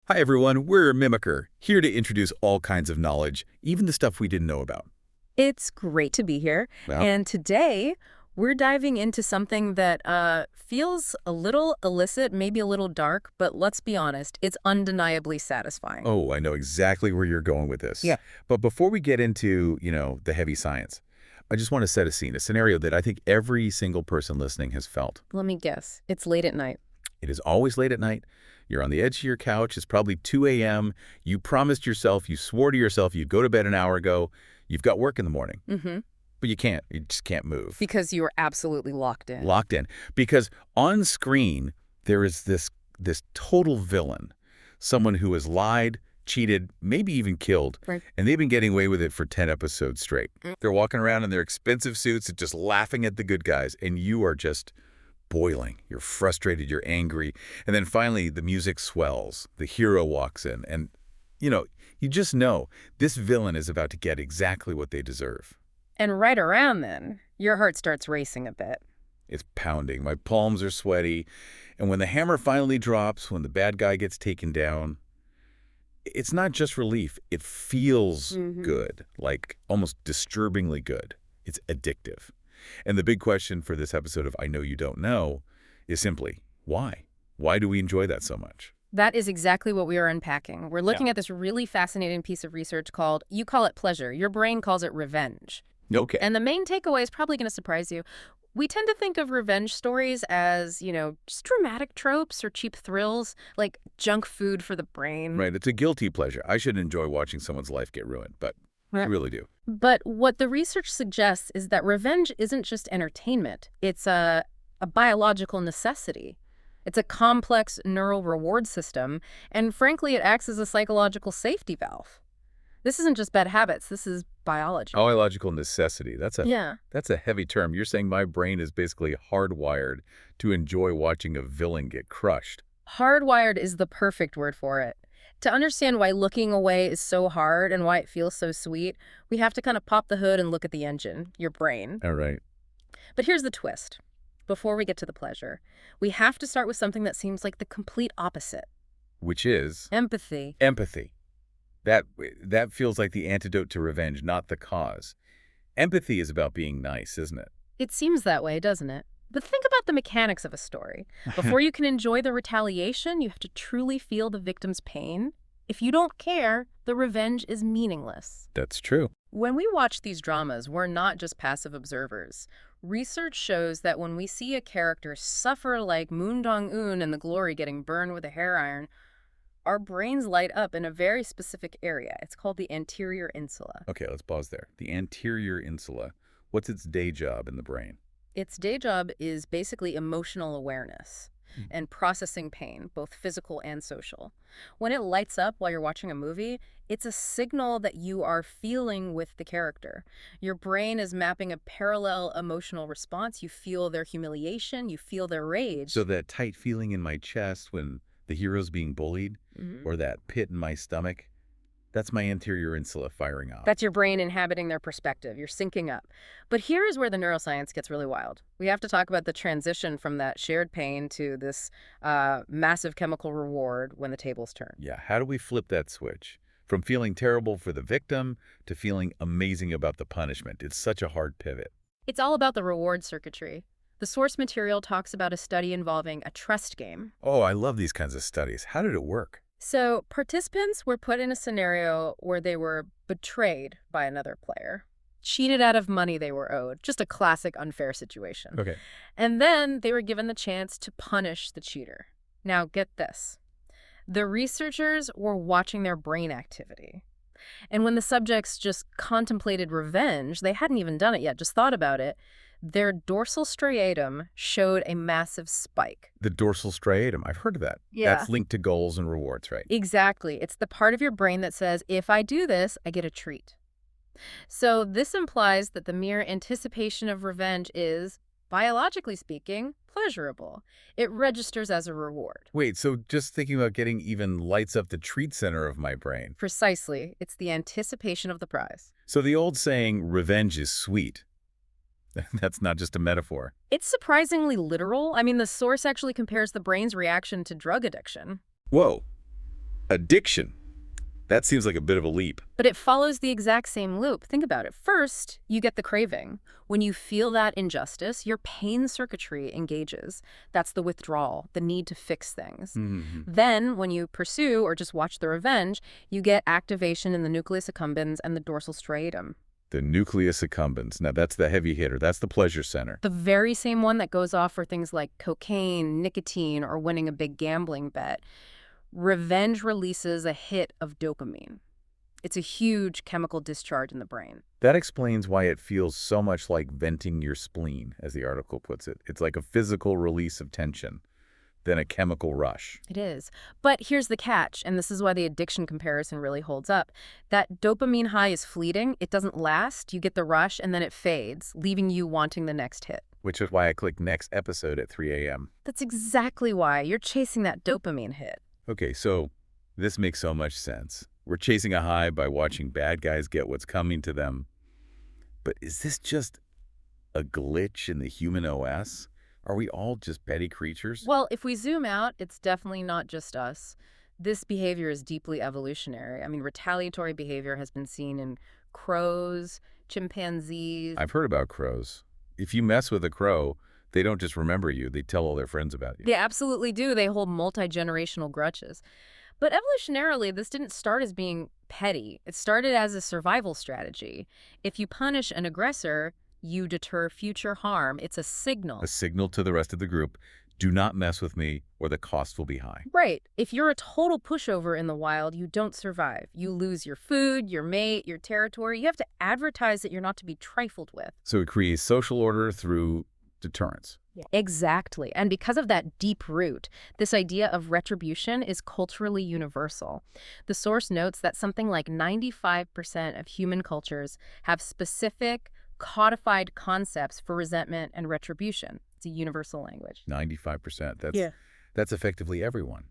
Hi everyone, we're Mimicker, here to introduce all kinds of knowledge, even the stuff we didn't know about. It's great to be here. Well, And today, we're diving into something that feels a little illicit, maybe a little dark, but let's be honest, it's undeniably satisfying. oh, I know exactly where you're going with this. Yeah. But before we get into, the heavy science, I just want to set a scene, a scenario that I think every single person listening has felt. Let me guess. It's late at night. It is always late at night. You're on the edge of your couch. It's probably 2 a.m. You promised yourself, you swore to yourself you'd go to bed an hour ago. You've got work in the morning, Mm-hmm. but you can't. You just can't move. Because you were absolutely locked in. Locked in. Because on screen, there is this total villain, someone who has lied, cheated, maybe even killed, Right. and they've been getting away with it for 10 episodes straight. They're walking around in their expensive suits and just laughing at the good guys, and you are just boiling. You're frustrated, you're angry, and then finally the music swells. The hero walks in, and you just know this villain is about to get exactly what they deserve. And right around then, your heart starts racing a bit. It's pounding. My palms are sweaty. And when the hammer finally drops, when the bad guy gets taken down, it's not just relief. It feels good, like almost disturbingly good. It's addictive. And the big question for this episode of I Know You Don't Know is simply, why? Why do we enjoy that so much? That is exactly what we are unpacking. We're looking at this really fascinating piece of research called, you call it pleasure, your brain calls it revenge. Okay. And the main takeaway is probably going to surprise you. We tend to think of revenge stories as, just dramatic tropes or cheap thrills, like junk food for the brain. Right. It's a guilty pleasure. I should enjoy watching someone's life get ruined, but I Right. really do. But what the research suggests is that revenge isn't just entertainment. It's a biological necessity. It's a complex neural reward system, and frankly, it acts as a psychological safety valve. This isn't just bad habits. This is biology. Biological necessity. That's Yeah. a heavy term. You're saying my brain is basically hardwired to enjoy watching a villain get crushed. Hardwired is the perfect word for it. To understand why looking away is so hard and why it feels so sweet, we have to kind of pop the hood and look at the engine, your brain. All right. But here's the twist. Before we get to the pleasure, we have to start with something that seems like the complete opposite. Which is Empathy. empathy. That feels like the antidote to revenge, not the cause. Empathy is about being nice, isn't it? It seems that way, doesn't it? But think about the mechanics of a story. Before you can enjoy the retaliation, you have to truly feel the victim's pain. If you don't care, the revenge is meaningless. That's true. When we watch these dramas, we're not just passive observers. Research shows that when we see a character suffer like Moon Dong-eun in The Glory getting burned with a hair iron, our brains light up in a very specific area. It's called the anterior insula. Okay, let's pause there. The anterior insula. What's its day job in the brain? Its day job is basically emotional awareness and processing pain, both physical and social. When it lights up while you're watching a movie, it's a signal that you are feeling with the character. Your brain is mapping a parallel emotional response. You feel their humiliation, you feel their rage. So that tight feeling in my chest when the hero's being bullied, or that pit in my stomach, that's my anterior insula firing off. That's your brain inhabiting their perspective. You're syncing up. But here is where the neuroscience gets really wild. We have to talk about the transition from that shared pain to this massive chemical reward when the tables turn. Yeah, how do we flip that switch? From feeling terrible for the victim to feeling amazing about the punishment. It's such a hard pivot. It's all about the reward circuitry. The source material talks about a study involving a trust game. Oh, I love these kinds of studies. How did it work? So participants were put in a scenario where they were betrayed by another player, cheated out of money they were owed, just a classic unfair situation. Okay. And then they were given the chance to punish the cheater. Now get this. The researchers were watching their brain activity. And when the subjects just contemplated revenge, they hadn't even done it yet, just thought about it, their dorsal striatum showed a massive spike. The dorsal striatum. I've heard of that. Yeah. That's linked to goals and rewards, right? Exactly. It's the part of your brain that says, if I do this, I get a treat. So this implies that the mere anticipation of revenge is, biologically speaking, pleasurable. It registers as a reward. Wait, so just thinking about getting even lights up the treat center of my brain. Precisely. It's the anticipation of the prize. So the old saying, revenge is sweet. That's not just a metaphor. It's surprisingly literal. I mean, the source actually compares the brain's reaction to drug addiction. Whoa. Addiction. That seems like a bit of a leap. But it follows the exact same loop. Think about it. First, you get the craving. When you feel that injustice, your pain circuitry engages. That's the withdrawal, the need to fix things. Then, when you pursue or just watch the revenge, you get activation in the nucleus accumbens and the dorsal striatum. The nucleus accumbens. Now, that's the heavy hitter. That's the pleasure center. The very same one that goes off for things like cocaine, nicotine, or winning a big gambling bet. Revenge releases a hit of dopamine. It's a huge chemical discharge in the brain. That explains why it feels so much like venting your spleen, as the article puts it. It's like a physical release of tension, then a chemical rush. It is. But here's the catch, and this is why the addiction comparison really holds up. That dopamine high is fleeting. It doesn't last. You get the rush, and then it fades, leaving you wanting the next hit. Which is why I clicked next episode at 3 a.m. That's exactly why. You're chasing that dopamine hit. Okay, so this makes so much sense. We're chasing a high by watching bad guys get what's coming to them. But is this just a glitch in the human OS? Are we all just petty creatures? Well, if we zoom out, it's definitely not just us. This behavior is deeply evolutionary. I mean, retaliatory behavior has been seen in crows, chimpanzees. I've heard about crows. If you mess with a crow, they don't just remember you, they tell all their friends about you. They absolutely do. They hold multi-generational grudges. But evolutionarily, this didn't start as being petty. It started as a survival strategy. If you punish an aggressor, you deter future harm. It's a signal. A signal to the rest of the group, do not mess with me or the cost will be high. Right. If you're a total pushover in the wild, you don't survive. You lose your food, your mate, your territory. You have to advertise that you're not to be trifled with. So it creates social order through deterrence. Exactly. And because of that deep root, this idea of retribution is culturally universal. The source notes that something like 95% of human cultures have specific, codified concepts for resentment and retribution. It's a universal language. 95%. That's effectively everyone.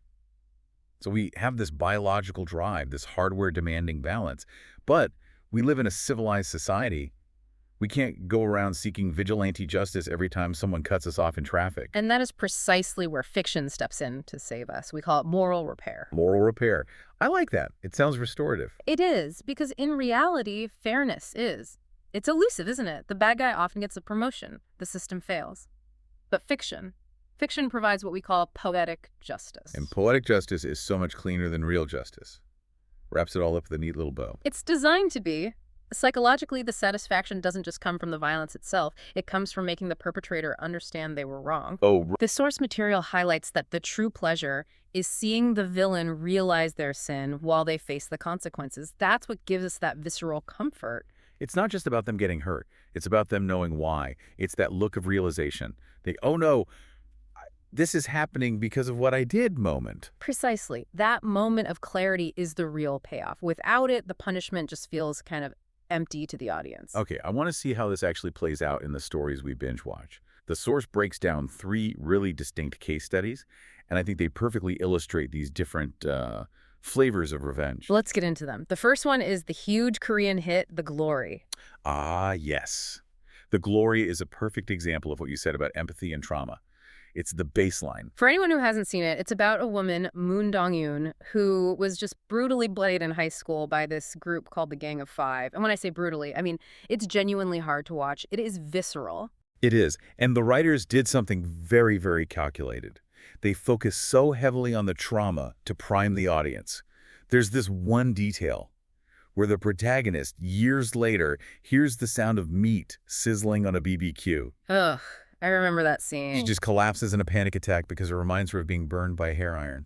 So we have this biological drive, this hardware-demanding balance. But we live in a civilized society. We can't go around seeking vigilante justice every time someone cuts us off in traffic. And that is precisely where fiction steps in to save us. We call it moral repair. Moral repair. I like that. It sounds restorative. It is, because in reality, fairness is. It's elusive, isn't it? The bad guy often gets a promotion. The system fails. But fiction provides what we call poetic justice. And poetic justice is so much cleaner than real justice. Wraps it all up with a neat little bow. It's designed to be. Psychologically, the satisfaction doesn't just come from the violence itself. It comes from making the perpetrator understand they were wrong. The source material highlights that the true pleasure is seeing the villain realize their sin while they face the consequences. That's what gives us that visceral comfort. It's not just about them getting hurt. It's about them knowing why. It's that look of realization. Oh no, this is happening because of what I did moment. Precisely. That moment of clarity is the real payoff. Without it, the punishment just feels kind of empty to the audience. Okay, I want to see how this actually plays out in the stories we binge watch. The source breaks down 3 really distinct case studies, and I think they perfectly illustrate these different flavors of revenge. Let's get into them. The first one is the huge Korean hit, The Glory. Ah, yes. The Glory is a perfect example of what you said about empathy and trauma. It's the baseline. For anyone who hasn't seen it, it's about a woman, Moon Dong-eun, who was just brutally bullied in high school by this group called the Gang of Five. And when I say brutally, I mean it's genuinely hard to watch. It is visceral. It is. And the writers did something very, very calculated. They focus so heavily on the trauma to prime the audience. There's this one detail where the protagonist, years later, hears the sound of meat sizzling on a BBQ. Ugh. I remember that scene. She just collapses in a panic attack because it reminds her of being burned by a hair iron.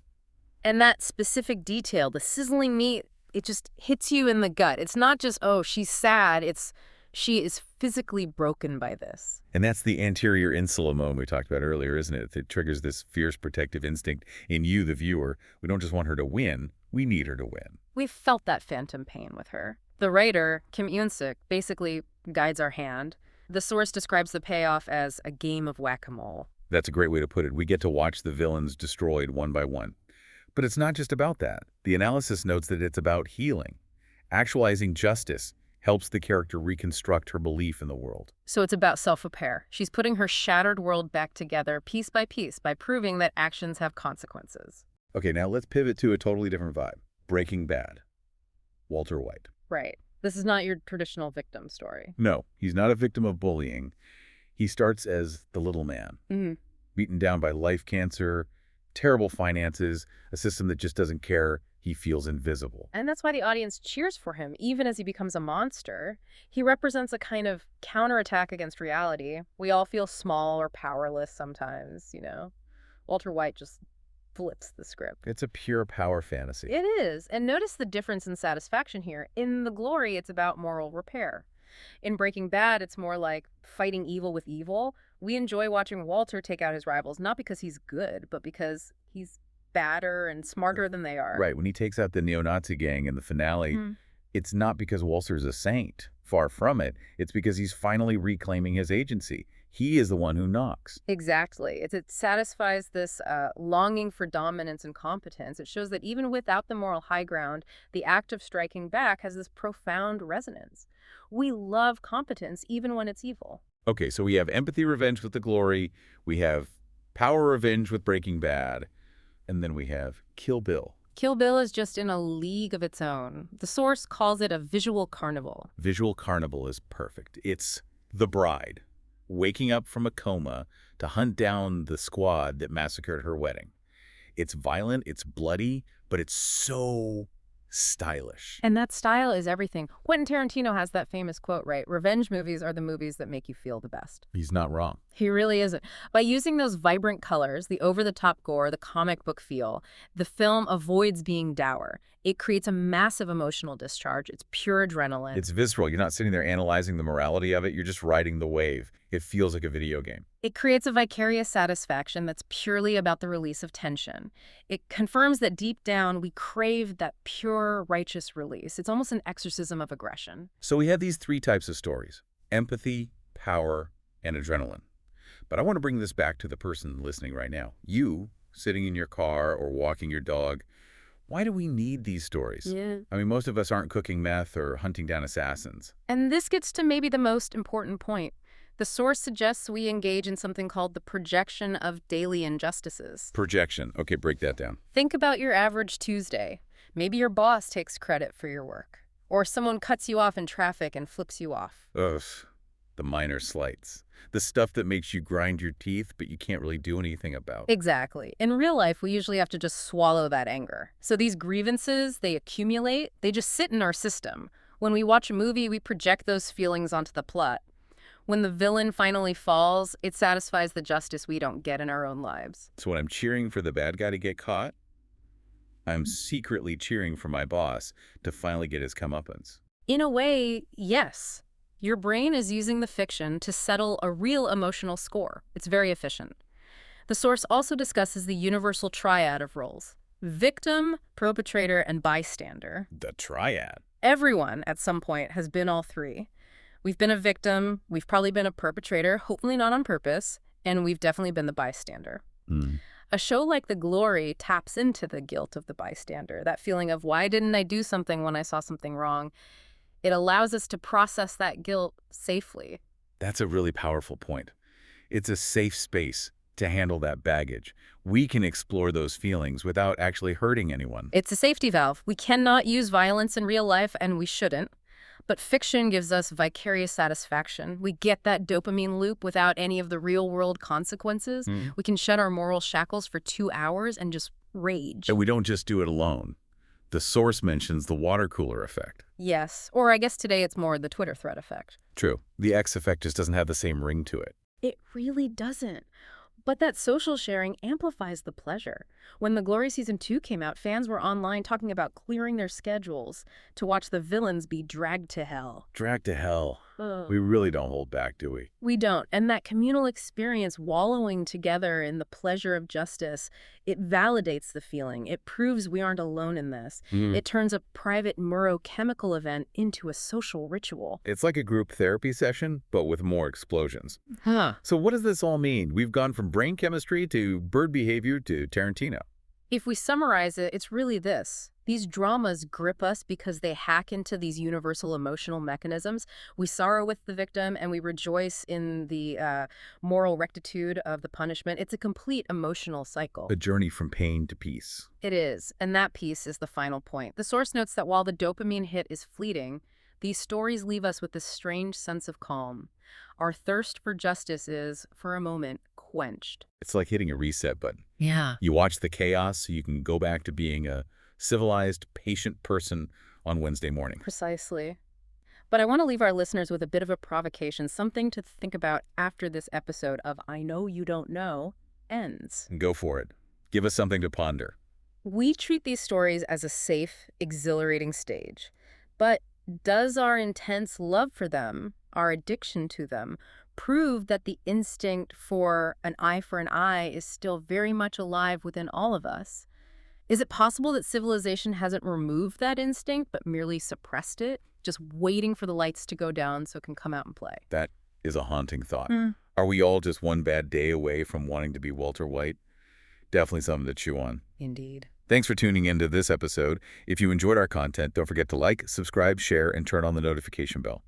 And that specific detail, the sizzling meat, it just hits you in the gut. It's not just, oh, she's sad. It's she is physically broken by this. And that's the anterior insula moan we talked about earlier, isn't it? It triggers this fierce protective instinct in you, the viewer. We don't just want her to win. We need her to win. We've felt that phantom pain with her. The writer, Kim Eun-suk, basically guides our hand. The source describes the payoff as a game of whack-a-mole. That's a great way to put it. We get to watch the villains destroyed one by one. But it's not just about that. The analysis notes that it's about healing. Actualizing justice helps the character reconstruct her belief in the world. So it's about self-repair. She's putting her shattered world back together piece by piece by proving that actions have consequences. Okay, now let's pivot to a totally different vibe. Breaking Bad. Walter White. Right. This is not your traditional victim story. No, he's not a victim of bullying. He starts as the little man, beaten down by life cancer, terrible finances, a system that just doesn't care. He feels invisible. And that's why the audience cheers for him, even as he becomes a monster. He represents a kind of counterattack against reality. We all feel small or powerless sometimes, you know. Walter White just flips the script. It's a pure power fantasy. It is. And notice the difference in satisfaction here. In The Glory, it's about moral repair. In Breaking Bad, it's more like fighting evil with evil. We enjoy watching Walter take out his rivals, not because he's good, but because he's badder and smarter than they are. Right. When he takes out the neo-Nazi gang in the finale, it's not because Walter's a saint. Far from it. It's because he's finally reclaiming his agency. He is the one who knocks. Exactly. It satisfies this longing for dominance and competence. It shows that even without the moral high ground, the act of striking back has this profound resonance. We love competence even when it's evil. Okay, so we have empathy revenge with The Glory, we have power revenge with Breaking Bad, and then we have Kill Bill. Kill Bill is just in a league of its own. The source calls it a visual carnival. Visual carnival is perfect. It's the bride waking up from a coma to hunt down the squad that massacred her wedding. It's violent, it's bloody, but it's so stylish. And that style is everything. Quentin Tarantino has that famous quote, right? Revenge movies are the movies that make you feel the best. He's not wrong. He really isn't. By using those vibrant colors, the over-the-top gore, the comic book feel, the film avoids being dour. It creates a massive emotional discharge. It's pure adrenaline. It's visceral. You're not sitting there analyzing the morality of it. You're just riding the wave. It feels like a video game. It creates a vicarious satisfaction that's purely about the release of tension. It confirms that deep down we crave that pure, righteous release. It's almost an exorcism of aggression. So we have these three types of stories: empathy, power, and adrenaline. But I want to bring this back to the person listening right now. You, sitting in your car or walking your dog. Why do we need these stories? Yeah. I mean, most of us aren't cooking meth or hunting down assassins. And this gets to maybe the most important point. The source suggests we engage in something called the projection of daily injustices. Projection. Okay, break that down. Think about your average Tuesday. Maybe your boss takes credit for your work. Or someone cuts you off in traffic and flips you off. Ugh, the minor slights. The stuff that makes you grind your teeth, but you can't really do anything about. Exactly. In real life, we usually have to just swallow that anger. So these grievances, they accumulate, they just sit in our system. When we watch a movie, we project those feelings onto the plot. When the villain finally falls, it satisfies the justice we don't get in our own lives. So when I'm cheering for the bad guy to get caught, I'm secretly cheering for my boss to finally get his comeuppance. In a way, yes. Your brain is using the fiction to settle a real emotional score. It's very efficient. The source also discusses the universal triad of roles: victim, perpetrator, and bystander. The triad. Everyone, at some point, has been all three. We've been a victim, we've probably been a perpetrator, hopefully not on purpose, and we've definitely been the bystander. A show like The Glory taps into the guilt of the bystander, that feeling of, why didn't I do something when I saw something wrong? It allows us to process that guilt safely. That's a really powerful point. It's a safe space to handle that baggage. We can explore those feelings without actually hurting anyone. It's a safety valve. We cannot use violence in real life, and we shouldn't. But fiction gives us vicarious satisfaction. We get that dopamine loop without any of the real-world consequences. We can shed our moral shackles for 2 hours and just rage. And we don't just do it alone. The source mentions the water cooler effect. Yes, or I guess today it's more the Twitter thread effect. True. The X effect just doesn't have the same ring to it. It really doesn't. But that social sharing amplifies the pleasure. When The Glory Season 2 came out, fans were online talking about clearing their schedules to watch the villains be dragged to hell. Dragged to hell. Ugh. We really don't hold back, do we? We don't. And that communal experience, wallowing together in the pleasure of justice, it validates the feeling. It proves we aren't alone in this. It turns a private neurochemical event into a social ritual. It's like a group therapy session, but with more explosions. Huh. So what does this all mean? We've gone from brain chemistry to bird behavior to Tarantino. If we summarize it, it's really this. These dramas grip us because they hack into these universal emotional mechanisms. We sorrow with the victim and we rejoice in the moral rectitude of the punishment. It's a complete emotional cycle. A journey from pain to peace. It is, and that piece is the final point. The source notes that while the dopamine hit is fleeting, these stories leave us with this strange sense of calm. Our thirst for justice is, for a moment, quenched. It's like hitting a reset button. Yeah. You watch the chaos so you can go back to being a civilized, patient person on Wednesday morning. Precisely. But I want to leave our listeners with a bit of a provocation, something to think about after this episode of I Know You Don't Know ends. Go for it. Give us something to ponder. We treat these stories as a safe, exhilarating stage. But does our intense love for them, our addiction to them, prove that the instinct for an eye is still very much alive within all of us? Is it possible that civilization hasn't removed that instinct but merely suppressed it, just waiting for the lights to go down so it can come out and play? That is a haunting thought. Are we all just one bad day away from wanting to be Walter White? Definitely something to chew on. Indeed. Thanks for tuning into this episode. If you enjoyed our content, don't forget to like, subscribe, share, and turn on the notification bell.